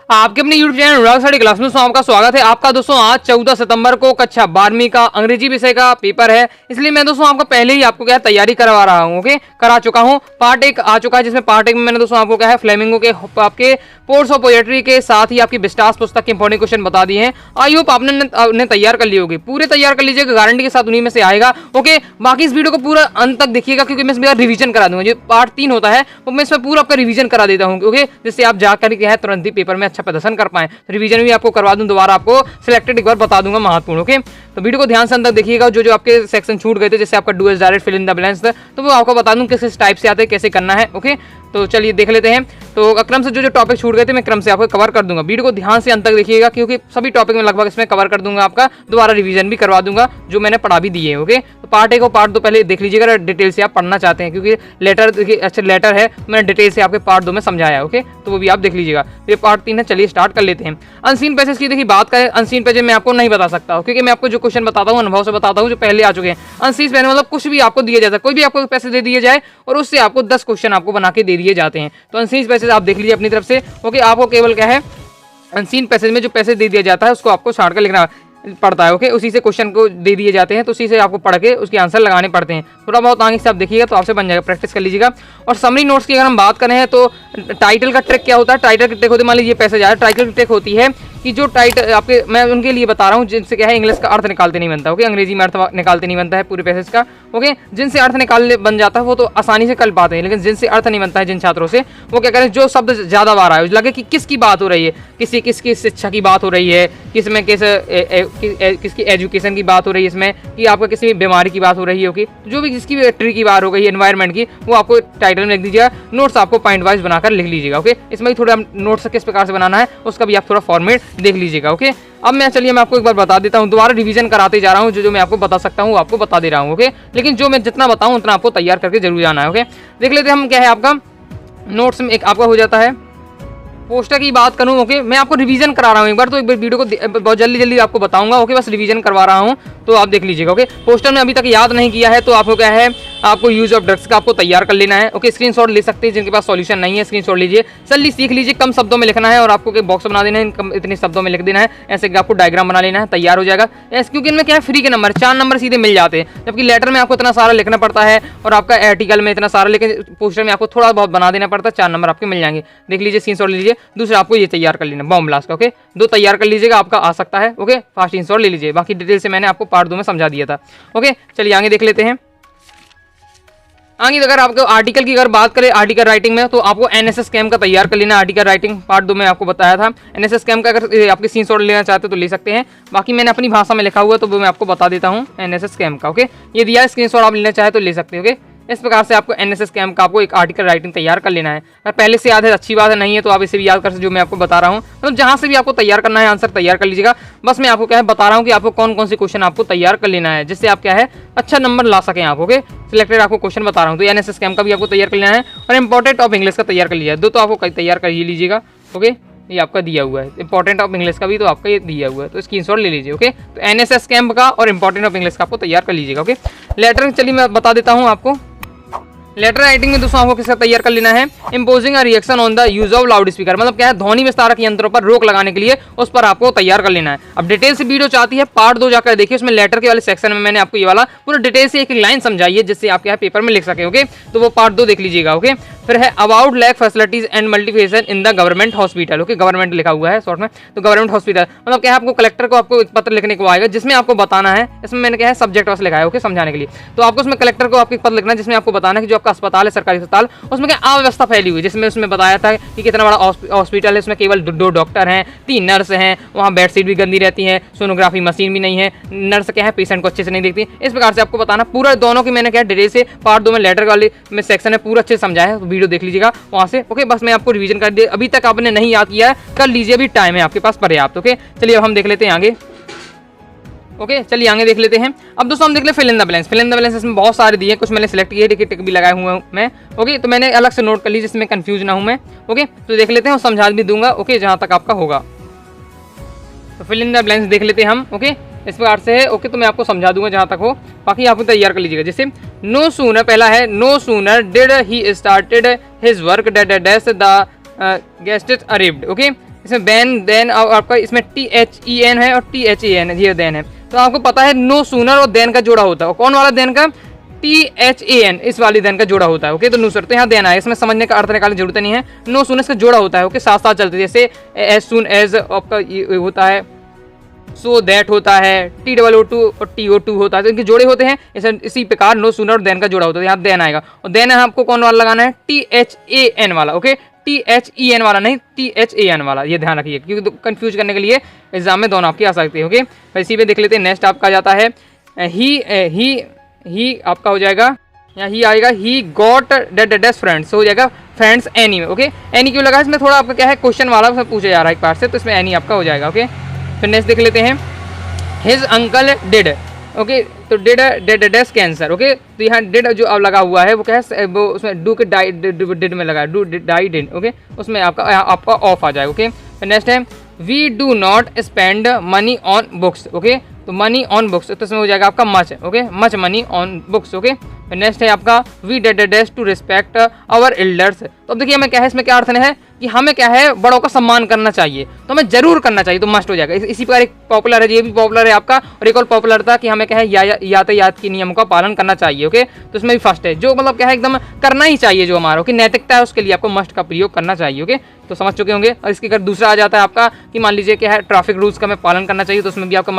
आपके अपने YouTube channel अनुराग study class में आपका स्वागत है। आपका दोस्तों आज 14 सितंबर को कक्षा 12वीं का अंग्रेजी विषय का पेपर है, इसलिए मैं दोस्तों आपको पहले ही आपको क्या है तैयारी करवा रहा हूँ। ओके, करा चुका हूँ। पार्ट 1 आ चुका है, जिसमें पार्ट 1 में मैंने दोस्तों आपको क्या है फ्लेमिंगो के आपके पोर्ट्स ऑफ पोएट्री के साथ ही आपकी विस्टास पुस्तक के इंपॉर्टेंट क्वेश्चन बता दिए हैं। आई होप आपने उन्हें तैयार कर लिए होगी, पूरे तैयार कर लीजिएगा, गारंटी के साथ उन्हीं में से आएगा। ओके, बाकी इस वीडियो को पूरा अंत तक देखिएगा, क्योंकि मैं इसमें रिवीजन करा दूंगा। जो पार्ट 3 होता है वो मैं इसमें पूरा आपका रिवीजन करा देता हूँ। ओके, जिससे आप जाकर क्या है तुरंत ही पेपर में अच्छा प्रदर्शन कर पाए। रिवीजन भी आपको करवा दूं, दोबारा आपको सिलेक्टेड एक बार बता दूंगा महत्वपूर्ण। ओके, तो वीडियो को ध्यान से अंदर देखिएगा। जो जो आपके सेक्शन छूट गए थे, जैसे आपका do as direct fill in the blanks, तो वो आपको बता दूं किस टाइप से आते हैं, कैसे करना है। ओके, तो चलिए देख लेते हैं। तो क्रम से जो जो टॉपिक छूट गए थे मैं क्रम से आपको कवर कर दूंगा। वीडियो को ध्यान से अंत तक देखिएगा, क्योंकि सभी टॉपिक में लगभग इसमें कवर कर दूंगा। आपका दोबारा रिवीजन भी करवा दूंगा, जो मैंने पढ़ा भी दिए है। ओके, तो पार्ट 1 और पार्ट 2 पहले देख लीजिएगा, डिटेल से आप पढ़ना चाहते हैं, क्योंकि लेटर अच्छा लेटर है, मैंने डिटेल से आपके पार्ट 2 में समझाया। ओके, तो वो भी आप देख लीजिएगा। ये पार्ट 3 है, चलिए स्टार्ट कर लेते हैं। अनसीन पैसेज की देखिए बात करें, अनसीन पैसेज मैं आपको नहीं बता सकता, क्योंकि मैं आपको जो क्वेश्चन बताता हूँ अनुभव से बताता हूँ, जो पहले आ चुके हैं। अनसीन पैसेज मतलब कुछ भी आपको दिया जाता है, कोई भी आपको पैसे दे दिए जाए और उससे आपको 10 क्वेश्चन आपको बना के दे दिए जाते हैं। तो अनसीन पैसेज आप देख लीजिए अपनी तरफ से। ओके, आपको केवल क्या है अनसीन पैसेज में जो पैसे दे दिया जाता है उसको आपको छाट कर लिखना पड़ता है। ओके, उसी से क्वेश्चन को दे दिए जाते हैं, तो उसी से आपको पढ़ के उसके आंसर लगाने पड़ते हैं। थोड़ा बहुत आगे से आप देखिएगा तो आपसे बन जाएगा, प्रैक्टिस कर लीजिएगा। और समरी नोट्स की अगर हम बात करें तो टाइटल का ट्रिक क्या होता है, टाइटल की ट्रिक होती है, मान लीजिए ये पैसेज आया, टाइटल की ट्रिक होती है कि जो टाइटल आपके, मैं उनके लिए बता रहा हूँ जिनसे क्या है इंग्लिश का अर्थ निकालते नहीं बनता। ओके, अंग्रेजी में अर्थ निकालते नहीं बनता है पूरे पैसेज का। ओके, जिनसे अर्थ निकालने बन जाता है वो तो आसानी से कर पाते हैं, लेकिन जिनसे अर्थ नहीं बनता है जिन छात्रों से, वो क्या करें, जो शब्द ज़्यादा बार आए, लगे कि किसकी बात हो रही है, किसकी शिक्षा की बात हो रही है, किसमें किसकी एजुकेशन की बात हो रही है, इसमें कि आपका किसी बीमारी की बात हो रही है। ओके, जो भी जिसकी भी ट्री की बात हो गई, एनवायरनमेंट की, वो आपको टाइटल में लिख दीजिएगा। नोट्स आपको पॉइंट वाइज बनाकर लिख लीजिएगा। ओके, इसमें भी थोड़ा नोट्स किस प्रकार से बनाना है उसका भी आप थोड़ा फॉर्मेट देख लीजिएगा। ओके, अब मैं चलिए मैं आपको एक बार बता देता हूँ, दोबारा रिवीजन कराते जा रहा हूँ। जो मैं आपको बता सकता हूँ आपको बता दे रहा हूँ। ओके, लेकिन जो मैं जितना बताऊँ उतना आपको तैयार करके जरूर जाना है। ओके, देख लेते हैं हम क्या है आपका नोट्स में एक आपका हो जाता है। पोस्टर की बात करूं, ओके, मैं आपको रिवीजन करा रहा हूं एक बार, तो एक बार वीडियो को बहुत जल्दी आपको बताऊंगा। ओके, बस रिवीजन करवा रहा हूं तो आप देख लीजिएगा। ओके, पोस्टर में अभी तक याद नहीं किया है तो आपको क्या है, आपको यूज ऑफ ड्रग्स का आपको तैयार कर लेना है। ओके, स्क्रीनशॉट ले सकते हैं, जिनके पास सॉल्यूशन नहीं है स्क्रीनशॉट लीजिए। चलिए सीख लीजिए, कम शब्दों में लिखना है और आपको बॉक्स बना देना है, इतने शब्दों में लिख देना है, ऐसे आपको डायग्राम बना लेना है, तैयार हो जाएगा। क्योंकि इनमें क्या है फ्री के नंबर 4 नंबर सीधे मिल जाते हैं, जबकि लेटर में आपको इतना सारा लिखना पड़ता है और आपका आर्टिकल में इतना सारा, लेकिन पोस्टर में आपको थोड़ा बहुत बना देना पड़ता है, 4 नंबर आपके मिल जाएंगे। देख लीजिए, स्क्रीनशॉट लीजिए। दूसरा आपको ये तैयार कर लेना बॉम्ब ब्लास्ट का। ओके, 2 तैयार कर लीजिएगा, आपका आ सकता है। ओके, फास्ट स्क्रीनशॉट ले लीजिए, बाकी डिटेल से मैंने आपको पार्ट 2 में समझा दिया था। ओके, चलिए आगे देख लेते हैं। आगे अगर आपको आर्टिकल की अगर बात करें, आर्टिकल राइटिंग में, तो आपको एनएसएस कैम्प का तैयार कर लेना। आर्टिकल राइटिंग पार्ट 2 में आपको बताया था। एनएसएस कैम्प का अगर आपके स्क्रीनशॉट लेना चाहते हो तो ले सकते हैं, बाकी मैंने अपनी भाषा में लिखा हुआ तो वो मैं आपको बता देता हूँ एनएसएस कैम्प का। ओके, ये दिया है, स्क्रीनशॉट आप लेना चाहे तो ले सकते हो। ओके, इस प्रकार से आपको एनएसएस कैम्प का आपको एक आर्टिकल राइटिंग तैयार कर लेना है। अगर पहले से याद है अच्छी बात है, नहीं है तो आप इसे भी याद कर सकते, जो मैं आपको बता रहा हूँ। मतलब जहाँ से भी आपको तैयार करना है आंसर तैयार कर लीजिएगा। बस मैं आपको क्या है बता रहा हूँ कि आपको कौन कौन से क्वेश्चन आपको तैयार कर लेना है, जिससे आप क्या है अच्छा नंबर ला सकें आप। ओके, सिलेक्टेड आपको क्वेश्चन बता रहा हूँ, तो एनएसएस कैम्प का भी आपको तैयार कर लेना है और इंपॉर्टेंट ऑफ इंग्लिश का तैयार कर लिया है। 2 तो आपको तैयार कर ही लीजिएगा। ओके, ये आपका दिया हुआ है, इंपॉर्टेंट ऑफ इंग्लिश का भी तो आपका ये दिया हुआ है, तो स्क्रीनशॉट ले लीजिए। ओके, तो एनएसएस कैम्प का और इंपॉर्टेंट ऑफ इंग्लिश का आपको तैयार कर लीजिएगा। ओके, लेटर चलिए मैं बता देता हूँ आपको। लेटर राइटिंग में दोस्तों आपको किसका तैयार कर लेना है, imposing a reaction on the use of loud speaker, मतलब क्या है ध्वनि विस्तारक यंत्रों पर रोक लगाने के लिए उस पर आपको तैयार कर लेना है। अब डिटेल से वीडियो चाहती है पार्ट 2 जाकर देखिए, उसमें लेटर के वाले सेक्शन में मैंने आपको ये वाला पूरा डिटेल से एक लाइन समझाई है, जिससे आप क्या है पेपर में लिख सके। ओके, तो वो पार्ट 2 देख लीजिएगा। ओके, फिर है about lack facilities and multiplication in the government hospital. Okay, government लिखा हुआ है शॉर्ट में, तो गवर्नमेंट हॉस्पिटल मतलब क्या है, आपको कलेक्टर को आपको एक पत्र लिखने को आएगा, जिसमें आपको बताना है, इसमें मैंने क्या है सब्जेक्ट वाइज लिखा है। ओके, समझाने के लिए, तो आपको उसमें कलेक्टर को आपको एक पत्र लिखना है, जिसमें आपको बताना है कि जो आपका अस्पताल है सरकारी अस्पताल, उसमें क्या अव्यवस्था फैली हुई है। जिसमें उसमें बताया था कि कितना बड़ा हॉस्पिटल है, उसमें केवल 2 डॉक्टर हैं, 3 नर्स हैं, वहाँ बेडशीट भी गंदी रहती है, सोनोग्राफी मशीन भी नहीं है, नर्स क्या है पेशेंट को अच्छे से नहीं देखती। इस प्रकार से आपको बताना पूरा, दोनों की मैंने क्या डिटेल से पार्ट 2 में लेटर वाले में सेक्शन है पूरा अच्छे से समझाया है, तो वीडियो देख लीजिएगा वहाँ से। ओके, बस मैं आपको रिवीजन कर दिया, अभी तक आपने नहीं याद किया है कर लीजिए, अभी टाइम है आपके पास पर्याप्त। ओके, चलिए अब हम देख लेते हैं आगे। ओके, चलिए आगे देख लेते हैं। अब दोस्तों हम देख ले fill in the blanks. Fill in the blanks इसमें बहुत सारे दिए, कुछ मैंने सिलेक्ट किए, टिक भी लगाए हुए हूँ मैं। ओके, तो मैंने अलग से नोट कर ली जिसमें कंफ्यूज ना हूँ मैं। ओके, तो देख लेते हैं और समझा भी दूंगा। ओके, जहाँ तक आपका होगा, तो फिल इन द ब्लैंक्स देख लेते हैं हम। ओके, इस प्रकार से है। ओके, तो मैं आपको समझा दूंगा जहाँ तक हो, बाकी आपको तैयार कर लीजिएगा। जैसे नो सूनर, पहला है no sooner did he started his work dash the guest arrived. Okay, इसमें बैन देन और आपका इसमें THEN है और THAN है, ये देन है। तो आपको पता है नो सूनर और देन का जोड़ा होता है, और कौन वाला देन का, THAN, इस वाली देन का जोड़ा होता है। ओके, तो नो सूनर, तो यहाँ देन आया, इसमें समझने का अर्थ निकालने की जरूरत नहीं है, नो सूनर इसका जोड़ा होता है। ओके, साथ साथ चलते, जैसे एज सून एज आपका ये होता है, सो दैट होता है, TOO2 और TO2 होता है, तो इनके जोड़े होते हैं। इसी प्रकार नो सूनर और देन का जोड़ा होता है, यहाँ देन आएगा, और देन आपको कौन वाला लगाना है, THAN वाला। ओके, THEN वाला नहीं, THAN वाला, ये ध्यान रखिए, क्योंकि कंफ्यूज करने के लिए एग्जाम में दोनों आपकी आ सकती है। ओके, इसी पे देख लेते हैं। नेक्स्ट आपका जाता है ही आपका हो जाएगा, यहाँ ही आएगा, ही गॉट डेस फ्रेंड्स, हो जाएगा फ्रेंड्स एनी में। ओके, एनी क्यों लगा, इसमें थोड़ा आपका क्या है, क्वेश्चन वाला पूछा जा रहा है एक पार्ट से, तो इसमें एनी आपका हो जाएगा। ओके, फिर नेक्स्ट देख लेते हैं, हिज अंकल डिड। ओके, तो डिड डेस कैंसर। ओके, तो यहाँ डिड जो अब लगा हुआ है वो क्या है, वो उसमें डू के डिड में लगा है, डू डाइड इन। ओके, उसमें आपका ऑफ आ जाएगा। ओके, फिर नेक्स्ट है, we do not spend money on books. Okay, तो मनी ऑन बुक्स, तो इसमें हो जाएगा आपका much. Okay, much money on books. Okay, next है आपका, we dash to respect our elders. तो अब देखिए हमें क्या है, इसमें क्या अर्थ है कि हमें क्या है, बड़ों का सम्मान करना चाहिए, तो हमें जरूर करना चाहिए, तो मस्ट हो जाएगा। इसी प्रकार एक पॉपुलर है, ये भी पॉपुलर है आपका, और एक और पॉपुलर था कि हमें क्या है, यातायात के नियमों का पालन करना चाहिए। ओके, तो इसमें भी फर्स्ट है, जो मतलब क्या है, एकदम करना ही चाहिए, जो हमारा की नैतिकता है उसके लिए आपको मस्ट का प्रयोग करना चाहिए। ओके, तो समझ चुके होंगे। और इसके अगर दूसरा आ जाता है आपका कि मान लीजिए क्या है, ट्रैफिक रूल्स का हमें पालन करना चाहिए, तो उसमें भी आपका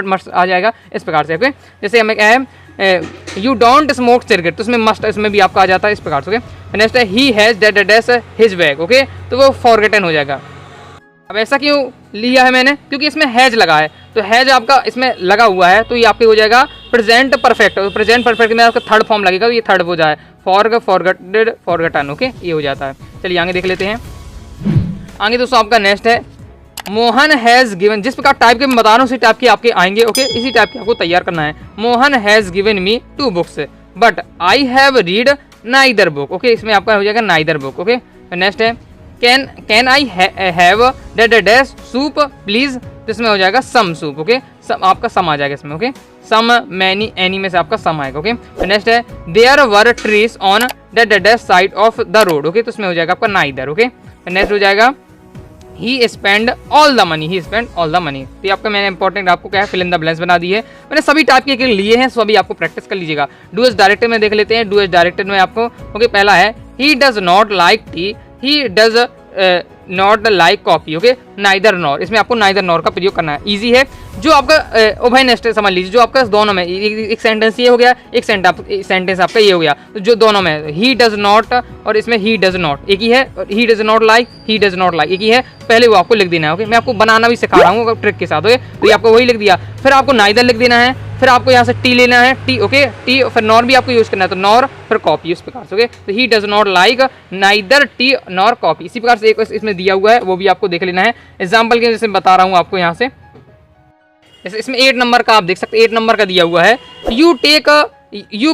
मस्ट आ जाएगा इस प्रकार से। ओके, जैसे हमें क्या है, यू डोंट स्मोक सिगरेट, तो इसमें मस्ट, इसमें भी आपका आ जाता है इस प्रकार से। ओके, नेक्स्ट है, he has dash his bag. Okay, तो वो फॉरगेटन हो जाएगा। अब ऐसा क्यों लिया है मैंने, क्योंकि इसमें हैज लगा है, तो हैज आपका इसमें लगा हुआ है, तो ये आपके हो जाएगा प्रेजेंट परफेक्ट। प्रेजेंट परफेक्ट में आपका थर्ड फॉर्म लगेगा, तो ये थर्ड हो जाए, फॉरगेटेड, फॉरगेटन। ओके, ये हो जाता है। चलिए आगे देख लेते हैं। आगे दोस्तों आपका नेक्स्ट है, मोहन हैज़ गिवन, जिस प्रकार टाइप के मैं बता रहा हूँ उसी टाइप के आपके आएंगे। ओके, इसी टाइप के आपको तैयार करना है। Mohan has given me 2 books but I have read neither book. Okay, इसमें आपका हो जाएगा नाइदर बुक। ओके, नेक्स्ट है, can I have dash soup please, तो इसमें हो जाएगा सम सूप। ओके, सम आपका सम आ जाएगा इसमें। ओके, सम मैनी एनी में से आपका सम आएगा। ओके, नेक्स्ट है, there were trees on dash side of the road. Okay, तो इसमें हो जाएगा आपका नाइदर। ओके, नेक्स्ट हो जाएगा, he spend all the money, he spend all the money. तो आपका मैंने इंपॉर्टेंट आपको क्या है, फिल इन द ब्लैंक्स बना दी है। मैंने सभी टाइप के लिए हैं, सभी आपको प्रैक्टिस कर लीजिएगा। डू एज डायरेक्टेड में देख लेते हैं। डू एज डायरेक्टेड में आपको ओके, पहला है, he does not like T, he does not like coffee. Okay, neither nor, इसमें आपको नाइदर नॉर का प्रयोग करना है। इजी है। जो आपका उभय नेस्ट समझ लीजिए, जो आपका दोनों में एक सेंटेंस ये हो गया, एक सेंटेंस आपका ये हो गया, तो जो दोनों में ही डज नॉट और इसमें ही डज नॉट एक ही है, और he does not like, he does not like एक ही है, पहले वो आपको लिख देना है। ओके, मैं आपको बनाना भी सिखा रहा हूँ ट्रिक के साथ। ओके, तो ये आपको वही लिख दिया, फिर आपको नाइदर लिख देना है, फिर आपको यहाँ से टी लेना है, टी। ओके, टी, फिर नॉर भी आपको यूज करना है, तो नॉर फिर कॉपी इस प्रकार से। ओके, तो he does not like neither T nor copy, इसी प्रकार से एक इसमें दिया हुआ है, वो भी आपको देख लेना है। एग्जाम्पल के जैसे बता रहा हूँ आपको यहाँ से, जैसे इसमें 8 नंबर का आप देख सकते हैं, 8 नंबर का दिया हुआ है, you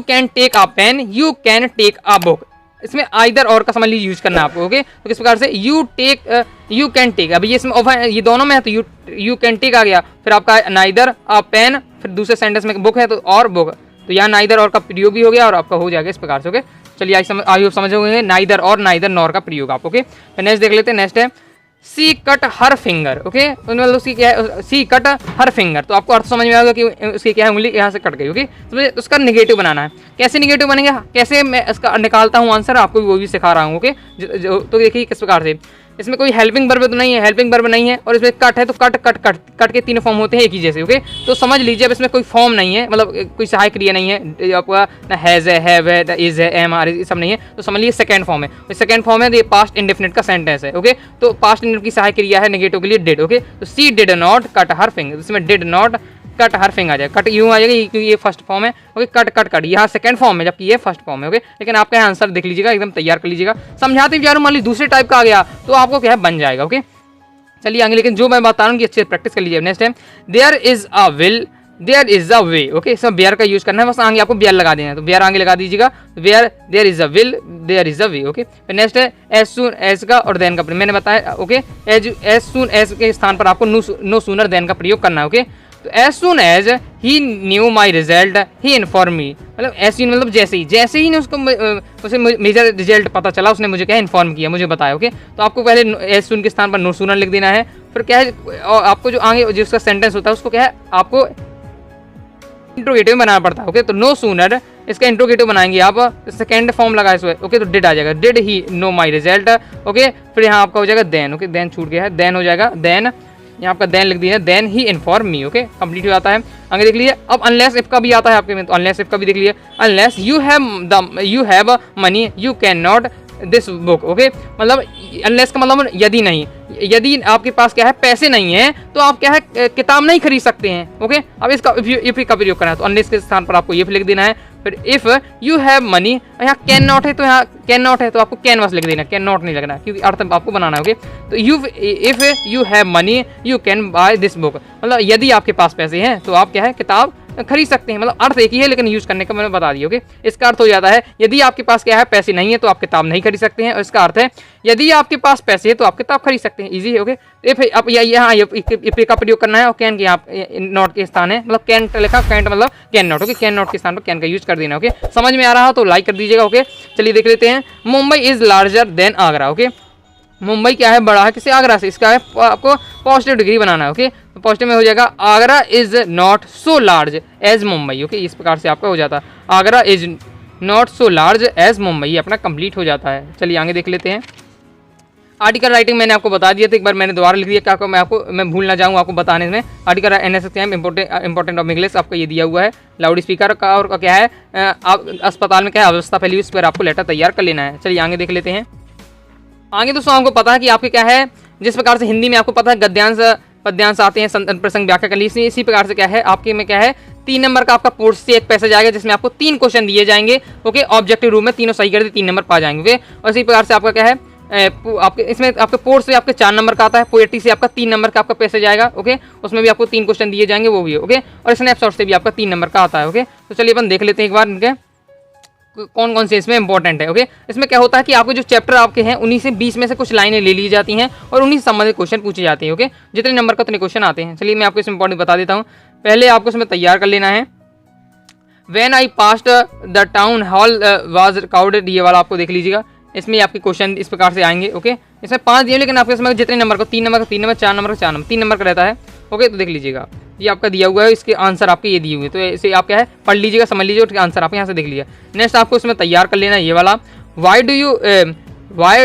can take a pen, you can take a book. इसमें आइदर और का समझ लीजिए यूज करना है आपको। ओके, तो किस प्रकार से, यू कैन टेक, अभी ये इसमें ये दोनों में है, तो यू कैन टेक आ गया, फिर आपका नाइदर अ पेन, फिर दूसरे सेंटेंस में बुक है तो और बुक, तो यहाँ नाइदर और का प्रयोग भी हो गया और आपका हो जाएगा इस प्रकार से। ओके, चलिए आई समझ होंगे नाइदर और नाइदर नॉर का प्रयोग आप। ओके, नेक्स्ट देख लेते हैं। नेक्स्ट है, सी कट हर फिंगर। ओके, मतलब उसकी क्या है, सी कट हर फिंगर, तो आपको अर्थ समझ में आएगा कि उसकी क्या है, उंगली यहाँ से कट गई। ओके, तो उसका निगेटिव बनाना है। कैसे निगेटिव बनेगा, कैसे मैं इसका निकालता हूँ आंसर, आपको वो भी सिखा रहा हूँ। ओके, तो देखिए किस प्रकार से, इसमें कोई हेल्पिंग वर्ब तो नहीं है, हेल्पिंग वर्ब नहीं है, और इसमें कट है, तो कट के 3 फॉर्म होते हैं एक ही जैसे। ओके, तो समझ लीजिए अब इसमें कोई फॉर्म नहीं है, मतलब कोई सहायक क्रिया नहीं है, आपका ना हैज है, हैव है, इज है, एम आर, ये सब नहीं है, तो समझ लीजिए सेकंड फॉर्म है। सेकंड फॉर्म है, तो ये पास्ट इंडेफिनिट का सेंटेंस है। ओके, तो पास्ट इंडेफिनिट की सहायक क्रिया है नेगेटिव के लिए डिड। ओके, तो she did not cut her finger, इसमें did not cut her finger आ जाएगा, कट यूं आ जाएगा क्योंकि ये फर्स्ट फॉर्म है। ओके, कट यहाँ सेकंड फॉर्म है, जबकि ये फर्स्ट फॉर्म है। ओके, लेकिन आपका यहाँ आंसर देख लीजिएगा, एकदम तैयार कर लीजिएगा। समझाते भी जा रहा हूँ, मान लीजिए दूसरे टाइप का आ गया तो आपको क्या है, बन जाएगा। ओके, चलिए आगे, लेकिन जो मैं बता रहा हूँ कि अच्छे से प्रैक्टिस कर लीजिए। नेक्स्ट है, there is a will, there is a way. Okay, इसमें बेयर का यूज करना है, बस आगे आपको बेयर लगा देना है, तो बेयर आगे लगा दीजिएगा, where there is a will, there is a way. Okay, next है, एज सून एज का और देन का, मैंने बताया। ओके, एज सून एज के स्थान पर आपको नो सूनर देन का प्रयोग करना है। ओके, तो as soon as he knew my result, he inform me, मतलब ऐसे ही, मतलब जैसे ही ने उसको उसे मेजर रिजल्ट पता चला, उसने मुझे क्या इन्फॉर्म किया, मुझे बताया। ओके, तो आपको पहले एज सून के स्थान पर नो सूनर लिख देना है। फिर क्या है, और आपको जो आगे जिसका सेंटेंस होता है उसको क्या है, आपको इंट्रोगेटिव बनाना पड़ता है। ओके, तो नो सूनर इसका इंट्रोगेटिव बनाएंगे आप, सेकेंड फॉर्म लगा इसमें। ओके, तो डिड आ जाएगा, did he know my result. Okay, फिर यहाँ आपका हो जाएगा देन। ओके, देन छूट गया है, देन हो जाएगा देन, यहाँ आपका देन लिख दिया, then he inform me. Okay, complete हो जाता है। आगे देख लीजिए, अब अनलेस इफ का भी आता है आपके में, तो अनलेस इफ का भी देख लीजिए, unless you have money you can not this book. Okay, मतलब अनलेस का मतलब यदि नहीं, यदि आपके पास क्या है पैसे नहीं है तो आप क्या है किताब नहीं खरीद सकते हैं। ओके, अब इसका इफ का प्रयोग करना है तो अनलेस के स्थान पर आपको इफ लिख देना है। फिर इफ यू हैव मनी, यहाँ कैन नॉट है तो यहाँ कैन नॉट है तो आपको कैनवास लिख देना, कैन नॉट नहीं लगना क्योंकि अर्थ आपको बनाना है। ओके, तो if you have money you can by this book, मतलब यदि आपके पास पैसे हैं तो आप क्या है किताब खरीद सकते हैं। मतलब अर्थ एक ही है लेकिन यूज करने का मैंने बता दिया। ओके, इसका अर्थ हो जाता है यदि आपके पास क्या है पैसे नहीं है तो आप किताब नहीं खरीद सकते हैं, और इसका अर्थ है यदि आपके पास पैसे है तो आप किताब खरीद सकते हैं। इजी है। ओके, इफ अब यहाँ इफ का प्रयोग करना है और कैन के यहाँ नॉट के स्थान है, मतलब कैन लिखा, कैंट मतलब can not. Okay, can not के स्थान पर कैन का यूज कर देना। ओके, समझ में आ रहा हो तो लाइक कर दीजिएगा। ओके, चलिए देख लेते हैं। Mumbai is larger than Agra. Okay, Mumbai क्या है बड़ा है किसी आगरा से, इसका है आपको पॉजिटिव डिग्री बनाना है। ओके, तो पॉजिटिव में हो जाएगा Agra is not so large as Mumbai. Okay, इस प्रकार से आपका हो जाता है Agra is not so large as Mumbai, अपना कंप्लीट हो जाता है। चलिए आगे देख लेते हैं। आर्टिकल राइटिंग मैंने आपको बता दिया था, एक बार मैंने दोबारा लिख दिया क्या मैं भूल ना जाऊँ आपको बताने में। Article NSSM important of English आपका ये दिया हुआ है, लाउड स्पीकर का और क्या है आप अस्पताल में क्या अवस्था फैली, उस पर आपको लेटर तैयार कर लेना है। चलिए आगे देख लेते हैं। आगे दोस्तों आपको पता है कि आपके क्या है, जिस प्रकार से हिंदी में आपको पता है गद्यांश पद्यांश आते हैं, संदर्भ प्रसंग व्याख्या कर ली, इसी प्रकार से क्या है आपके में क्या है 3 नंबर का आपका पोर्ट से एक पैसेज आएगा जिसमें आपको 3 क्वेश्चन दिए जाएंगे। ओके, ऑब्जेक्टिव रूप में तीनों सही कर दे 3 नंबर पा जाएंगे। ओके, और इसी प्रकार से आपका क्या है आपके इसमें आपके पोर्ट से आपके 4 नंबर का आता है, पोएट्री से आपका 3 नंबर का आपका पैसेज आएगा। ओके, उसमें भी आपको 3 क्वेश्चन दिए जाएंगे, वो भी। ओके, और स्नैपशॉट से भी आपका 3 नंबर का आता है। ओके, तो चलिए अपन देख लेते हैं एक बार इनके कौन कौन से इसमें इंपॉर्टेंट है। ओके, इसमें क्या होता है कि आपके जो चैप्टर आपके हैं उन्हीं से 20 में से कुछ लाइनें ले ली जाती हैं और उन्हीं से संबंधित क्वेश्चन पूछे जाते हैं। ओके, जितने नंबर का उतने क्वेश्चन आते हैं। चलिए मैं आपको इसमें इंपॉर्टेंट बता देता हूँ। पहले आपको इसमें तैयार कर लेना है। When I passed the town hall was crowded, ये वाला आपको देख लीजिएगा। इसमें आपके क्वेश्चन इस प्रकार से आएंगे। ओके, इसमें 5 दिए लेकिन आपके इसमें जितने नंबर को 3 नंबर का 3 नंबर 4 नंबर का 4 नंबर 3 नंबर का रहता है। ओके, तो देख लीजिएगा ये आपका दिया हुआ है, इसके आंसर आपके ये दिए हुए हैं, तो इसे आप क्या है पढ़ लीजिएगा, समझ लीजिए, उसके आंसर आप यहाँ से देख लीजिए। नेक्स्ट आपको इसमें तैयार कर लेना है ये वाला, why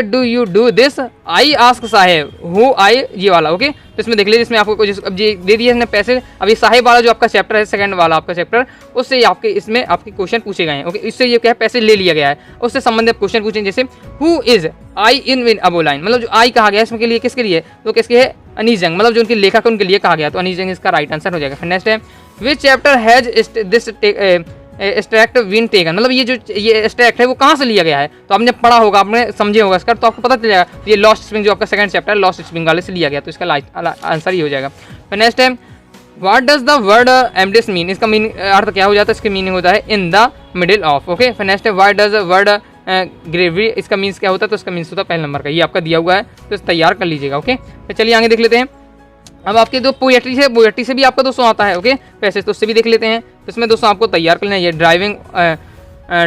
do you do this, I ask साहेब हु आई, ये वाला। ओके, तो इसमें देख लीजिए, इसमें आपको कुछ अब ये दे दिया इसने पैसे। अब ये साहेब वाला जो आपका चैप्टर है, सेकंड वाला आपका चैप्टर, उससे आपके इसमें आपके क्वेश्चन पूछे गए हैं। ओके, इससे ये क्या है पैसे ले लिया गया है, उससे संबंधित क्वेश्चन पूछे, जैसे हु इज आई इन अबोलाइन, मतलब जो आई कहा गया है इसमें के लिए किसके लिए, तो किसके है अनीस जंग, मतलब जो उनके लेखक है उनके लिए कहा गया, तो अनीस जंग इसका राइट आंसर हो जाएगा। फिर नेक्स्ट है which chapter has this extract been taken, मतलब ये जो ये एक्सट्रैक्ट है वो कहाँ से लिया गया है, तो आपने पढ़ा होगा, आपने समझे होगा इसका, तो आपको पता चल जाएगा ये लॉस्ट स्प्रिंग जो आपका सेकंड चैप्टर है लॉस्ट स्प्रिंग वाले से लिया गया, तो इसका आंसर ही हो जाएगा। फिर नेक्स्ट है what does the word amidst mean, इसका मीनिंग अर्थ क्या हो जाता है, इसका मीनिंग होता है in the middle of. Okay, फिर नेक्स्ट है व्हाट डज वर्ड ग्रेवी, इसका मीन्स क्या होता है, तो इसका मीन्स होता है पहले नंबर का, ये आपका दिया हुआ है, तो इसे तैयार कर लीजिएगा। ओके, तो चलिए आगे देख लेते हैं। अब आपके जो पोएट्री से भी आपका दोस्तों आता है। ओके, पैसेज तो उससे भी देख लेते हैं। तो इसमें दोस्तों आपको तैयार कर लेना है ये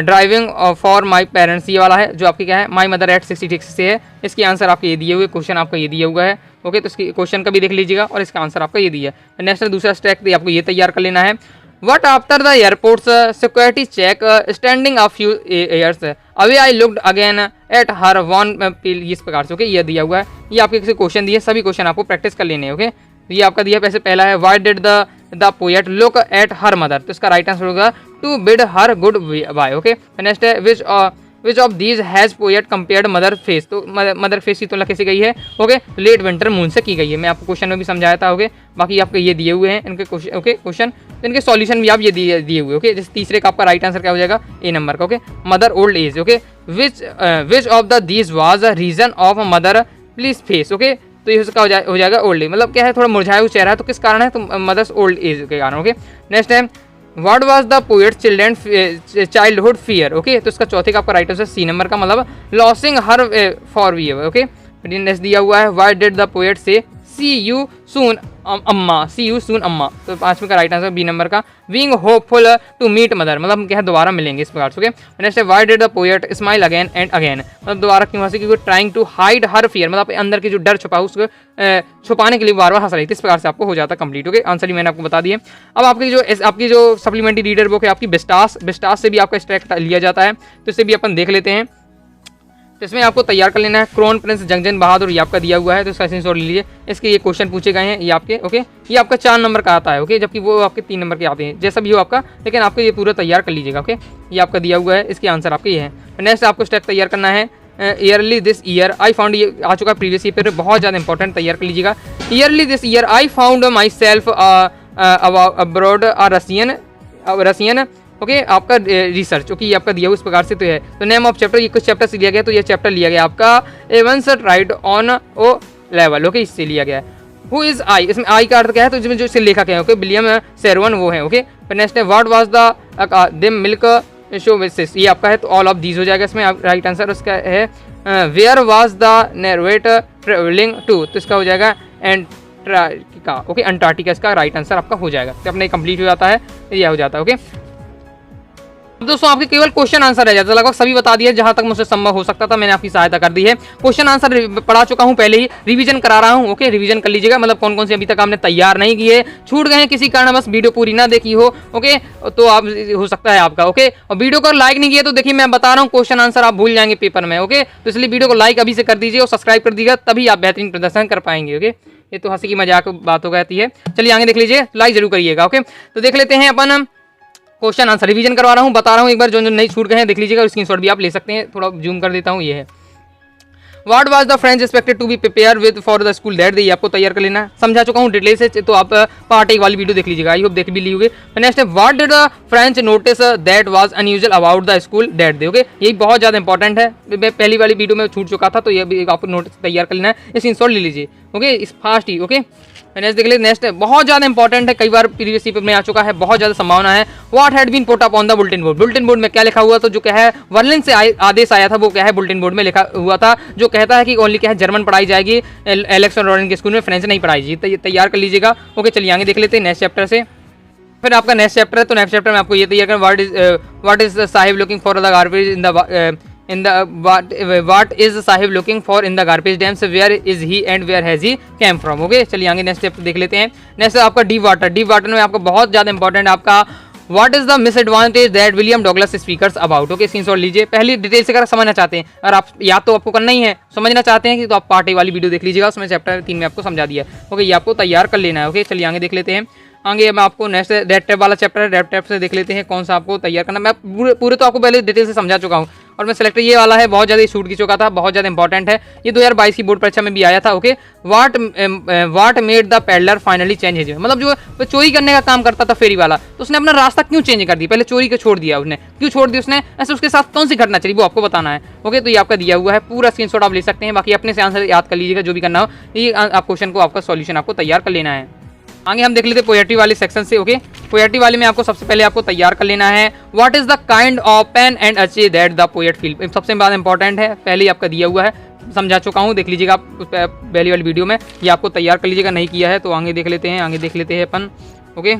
ड्राइविंग फॉर माई पेरेंट्स, ये वाला है जो आपकी क्या है माई मदर एट 66 से है, इसके आंसर आपके ये दिए हुए, क्वेश्चन आपका ये दिया हुआ है। ओके, तो इसकी क्वेश्चन का भी देख लीजिएगा और इसका आंसर आपका ये दिया है। नेक्स्ट दूसरा स्ट्रैक आपको ये तैयार कर लेना है। What after the airport's security check, standing a few years away, I looked again at her one pill, इस प्रकार से। ओके, ये दिया हुआ है, ये आपके किसी क्वेश्चन दिए, सभी क्वेश्चन आपको प्रैक्टिस कर लेने हैं। ओके, तो ये आपका दिया पैसे पहला है why did the poet look at her mother, तो इसका राइट आंसर होगा to bid her good bye। Okay, next है which of these has poet compared mother face, तो मदर फेस की तुलना कैसे गई है। ओके, लेट विंटर मून से की गई है, मैं आपको क्वेश्चन में भी समझाया था। ओके, बाकी आपके ये दिए हुए हैं इनके क्वेश्चन। ओके, क्वेश्चन तो इनके सॉल्यूशन भी आप ये दिए हुए। ओके, जैसे तीसरे का आपका राइट आंसर क्या हो जाएगा ए नंबर का। Okay, mother old age. Okay, which of the these was a reason of mother please face. Okay, तो ये उसका हो जाएगा ओल्ड एज, मतलब क्या है थोड़ा मुरझाया हुआ चेहरा है, तो किस कारण है, तो मदर्स ओल्ड एज के कारण। ओके, नेक्स्ट है what was the poet children childhood fear. Okay, तो इसका चौथे का आपका राइट आंसर सी नंबर का, मतलब losing her for we. Okay, next दिया हुआ है व्हाई डिड द पोएट से सी यू सून अम्मा, सी यू सून अम्मा। तो 5वें का राइट आंसर बी नंबर का being hopeful to meet mother, मतलब हम क्या है दोबारा मिलेंगे इस प्रकार से। ओके, नेक्स्ट है why did the poet smile again and again, मतलब दोबारा क्यों हंसी, क्योंकि trying to hide her fear, मतलब अंदर की जो डर छुपा उसको छुपाने के लिए बार बार हंस रही थी। इस प्रकार से आपको हो जाता कंप्लीट। ओके, आंसर ही मैंने आपको बता दिए। अब आपकी जो सप्लीमेंट्री रीडर बुक है आपकी बिस्टास से भी आपका एक्सट्रैक्ट लिया जाता है, तो इसे भी अपन देख लेते हैं। तो इसमें आपको तैयार कर लेना है क्रोन प्रिंस जंगजन बहादुर, ये आपका दिया हुआ है, तो इसका स्क्रीनशॉट ले लीजिए। इसके ये क्वेश्चन पूछे गए हैं ये आपके। ओके, ये आपका 4 नंबर का आता है। ओके, जबकि वो आपके 3 नंबर के आते हैं, जैसा भी हो आपका, लेकिन आपको ये पूरा तैयार कर लीजिएगा। ओके, ये आपका दिया हुआ है, इसके आंसर आपके ये है। नेक्स्ट आपको स्टेप तैयार करना है yearly this year I found, ये आ चुका है प्रीवियस ईयर, बहुत ज़्यादा इंपॉर्टेंट, तैयार कर लीजिएगा। Yearly this year I found my self abroad Russian. Okay, आपका रिसर्च। ओके, ये आपका दिया हुआ इस प्रकार से तो है। तो नेम ऑफ चैप्टर, ये कुछ चैप्टर से लिया गया, तो ये चैप्टर लिया गया आपका Evans right on O level. Okay, इससे लिया गया है। हु इज आई, इसमें आई का अर्थ क्या है, तो जिसमें जो इससे लेखक है ओके विलियम शेरवन वो है। ओके, फिर नेक्स्ट है what was the them milk show विसेस, ये आपका है, तो ऑल ऑफ दीज हो जाएगा इसमें। राइट आंसर उसका है where was the narrator travelling to, तो इसका हो जाएगा एंटार्क्टिका। ओके, अंटार्कटिका इसका राइट आंसर आपका हो जाएगा। तो अपना कंप्लीट हो जाता है, यह हो जाता है। ओके दोस्तों, आपके केवल क्वेश्चन आंसर रह जाता, लगभग सभी बता दिए जहां तक मुझसे संभव हो सकता था, मैंने आपकी सहायता कर दी है। क्वेश्चन आंसर पढ़ा चुका हूं पहले ही, रिवीजन करा रहा हूं। ओके, रिवीजन कर लीजिएगा, मतलब कौन कौन से अभी तक आपने तैयार नहीं किए, छूट गए हैं किसी कारण बस वीडियो पूरी ना देखी हो। ओके, तो आप हो सकता है आपका। ओके, और वीडियो को लाइक नहीं किया तो देखिए मैं बता रहा हूँ क्वेश्चन आंसर आप भूल जाएंगे पेपर में। ओके, तो इसलिए वीडियो को लाइक अभी से कर दीजिए और सब्सक्राइब कर दीजिएगा, तभी आप बेहतरीन प्रदर्शन कर पाएंगे। ओके, ये तो हंसी की मजाक बात हो जाती है। चलिए आगे देख लीजिए, लाइक जरूर करिएगा। ओके, तो देख लेते हैं अपन क्वेश्चन आंसर, रिवीजन करवा रहा हूँ, बता रहा हूँ एक बार, जो नहीं छूट गए हैं देख लीजिएगा, स्क्रीनशॉट भी आप ले सकते हैं। थोड़ा जूम कर देता हूँ, ये है what was the French expected to be prepare with for the school that, ये आपको तैयार कर लेना है। समझा चुका हूँ डिटेल से, तो आप पार्ट 1 वाली वीडियो देख लीजिएगा, आई होप देख भी ली होगी। नेक्स्ट है what did the French notice that was unusual about the school that day. Okay, यही बहुत ज़्यादा इंपॉर्टेंट है, मैं पहली वाली वीडियो में छूट चुका था, तो ये भी आपको नोटिस तैयार कर लेना है, इस स्क्रीनशॉट ले लीजिए। ओके, इस फास्ट ही। ओके, नेक्स्ट देख लीजिए, नेक्स्ट बहुत ज़्यादा इंपॉर्टेंट है, कई बार प्रीवियस पेपर में आ चुका है, बहुत ज़्यादा संभावना है। What had been put up on the bulletin board, bulletin board में क्या लिखा हुआ, तो जो क्या है वर्लिन से आदेश आया था, वो क्या है बुलेटिन बोर्ड में लिखा हुआ था, जो कहता है कि ओनली क्या है जर्मन पढ़ाई जाएगी, एलेक्स और रॉरेन के स्कूल में फ्रेंच नहीं पढ़ाई जाएगी, तो ये तैयार कर लीजिएगा। ओके, चलिए आगे देख लेते हैं नेक्स्ट चैप्टर से। फिर आपका नेक्स्ट चैप्टर है, तो नेक्स्ट चैप्टर में आपको ये तैयार करना what is Saheb looking for the garbage in the what is Saheb looking for in the garbage dumps, where is he and where has he came from. Okay, चलिए आगे नेक्स्ट स्टेप देख लेते हैं। नेक्स्ट आपका डीप वाटर, डीप वाटर में आपका बहुत ज़्यादा इंपॉर्टेंट है आपका what is the misadvantage that William Douglas speakers about. Okay, screenshot लीजिए, पहली डिटेल से अगर समझना चाहते हैं, और आप याद तो आपको करना ही है, समझना चाहते हैं कि तो आप पार्ट 1 वाली वीडियो देख लीजिएगा, उसमें चैप्टर 3 में आपको समझा दिया। ओके, ये आपको तैयार कर लेना है। ओके, चलिए आगे देख लेते हैं। आगे मैं आपको नेक्स्ट रेड टैप वाला चैप्टर है, रेड टैप से देख लेते हैं कौन सा आपको तैयार करना। मैं पूरे तो आपको पहले डिटेल से समझा चुका हूँ, और मैं सेलेक्टर ये वाला है, बहुत ज़्यादा शूट की चुका था, बहुत ज़्यादा इंपॉर्टेंट है, ये 2022 की बोर्ड परीक्षा में भी आया था। Okay, what made the peddler finally change his, मतलब जो चोरी करने का काम करता था फेरी वाला, तो उसने अपना रास्ता क्यों चेंज कर दिया, पहले चोरी को छोड़ दिया उसने, क्यों छोड़ दिया उसने, ऐसे उसके साथ कौन सी घटना चली वो आपको बताना है। ओके, तो ये आपका दिया हुआ है, पूरा स्क्रीनशॉट आप ले सकते हैं, बाकी अपने से आंसर याद कर लीजिएगा, जो भी करना हो, ये आप क्वेश्चन को आपका सॉल्यूशन आपको तैयार कर लेना है। आगे हम देख लेते हैं पोएट्री वाले सेक्शन से। ओके, पोएट्री वाले में आपको सबसे पहले आपको तैयार कर लेना है what is the kind of pain and achieve that the poet feel, सबसे ज़्यादा इंपॉर्टेंट है, पहले ही आपका दिया हुआ है, समझा चुका हूँ, देख लीजिएगा आप पहली वाली वीडियो में, ये आपको तैयार कर लीजिएगा, नहीं किया है तो आगे देख लेते हैं, आगे देख लेते हैं अपन। ओके,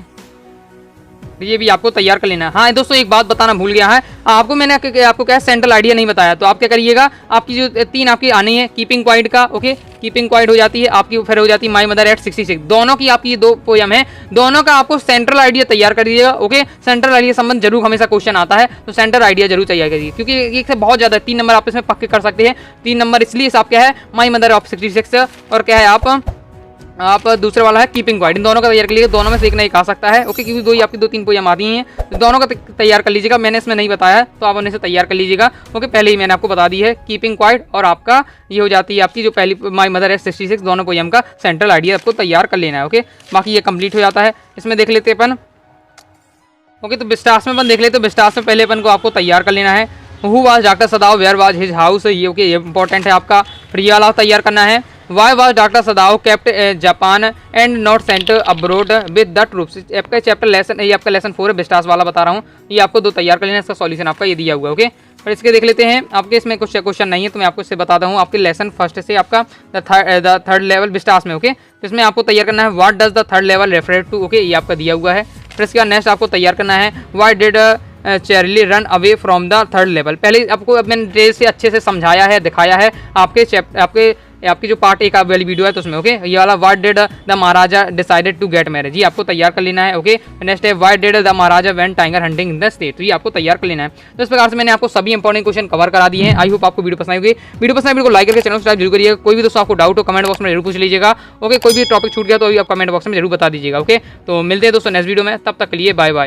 ये भी आपको तैयार कर लेना है। हाँ दोस्तों, एक बात बताना भूल गया है आपको, मैंने आपको क्या सेंट्रल आइडिया नहीं बताया, तो आप क्या करिएगा, आपकी जो 3 आपकी आनी है कीपिंग क्वाइट का। ओके, कीपिंग क्वाइट हो जाती है आपकी, फिर हो जाती है माई मदर एट 66, दोनों की आपकी 2 पोयम है, दोनों का आपको सेंट्रल आइडिया तैयार कर दीजिएगा। ओके, सेंट्रल आइडिया संबंध जरूर हमेशा क्वेश्चन आता है, तो सेंट्रल आइडिया जरूर तैयार करिए, क्योंकि एक से बहुत ज़्यादा 3 नंबर आप इसमें पक्के कर सकते हैं। 3 नंबर इसलिए आप क्या है माई मदर ऑफ 66, और क्या है आप दूसरे वाला है कीपिंग क्वाइट, इन दोनों का तैयार कर लीजिएगा, दोनों में से एक नहीं आ सकता है। ओके, क्योंकि 2 ही आपकी 2-3 पोयम आती हैं, तो दोनों का तैयार कर लीजिएगा, मैंने इसमें नहीं बताया तो आप उन्हें से तैयार कर लीजिएगा। ओके, पहले ही मैंने आपको बता दी है कीपिंग क्वाइट, और आपका ये हो जाती है आपकी जो पहली माई मदर है 66, दोनों पोयम का सेंट्रल आइडिया आपको तैयार कर लेना है। ओके, बाकी ये कंप्लीट हो जाता है। इसमें देख लेते हैं अपन। ओके, तो बिस्टास में अपन देख लेते हैं, बिस्टास में पहले अपन को आपको तैयार कर लेना है who was doctor Sadao where was his house, ये ओके ये इंपॉर्टेंट है आपका, फिर ये वाला तैयार करना है why was doctor Sadao kept Japan and not sent abroad with the troops, आपका चैप्टर लेसन, ये आपका लेसन 4 है, बिस्टास वाला बता रहा हूँ, ये आपको 2 तैयार कर लेना, इसका सॉल्यूशन आपका ये दिया हुआ है। ओके, और इसके देख लेते हैं। आपके इसमें कुछ क्वेश्चन नहीं है तो मैं आपको इससे बताता हूँ। आपके लेसन फर्स्ट से आपका द थर्ड लेवल विस्टास में, ओके। तो इसमें आपको तैयार करना है what does the third level refer to, okay, ये आपका दिया हुआ है। फिर इसके बाद नेक्स्ट आपको तैयार करना है why did Charlie run away from the third level. पहले आपको अब मैंने डिटेल से अच्छे से समझाया है, दिखाया है आपकी जो पार्ट 1 वाली वीडियो है तो उसमें, ओके। ये वाला what did the Maharaja decided to get marriage, ये आपको तैयार कर लेना है, ओके। नेक्स्ट है why did the Maharaja went tiger hunting in the state, तो ये आपको तैयार कर लेना है। तो इस प्रकार से मैंने आपको सभी इंपॉर्टेंट क्वेश्चन कवर करा दिए हैं। आई होप आपको वीडियो पसंद आएगी। वीडियो पसंद वीडियो को लाइक करके चैनल सब्सक्राइब जरूर करिएगा। कोई भी दोस्तों आपको डाउट हो कमेंट बॉक्स में जरूर पूछ लीजिएगा, ओके। कोई भी टॉपिक छूट गया तो अभी आप कमेंट बॉक्स में जरूर बता दीजिएगा, ओके। तो मिलते हैं दोस्तों नेक्स्ट वीडियो में, तब तक के लिए बाय बाय।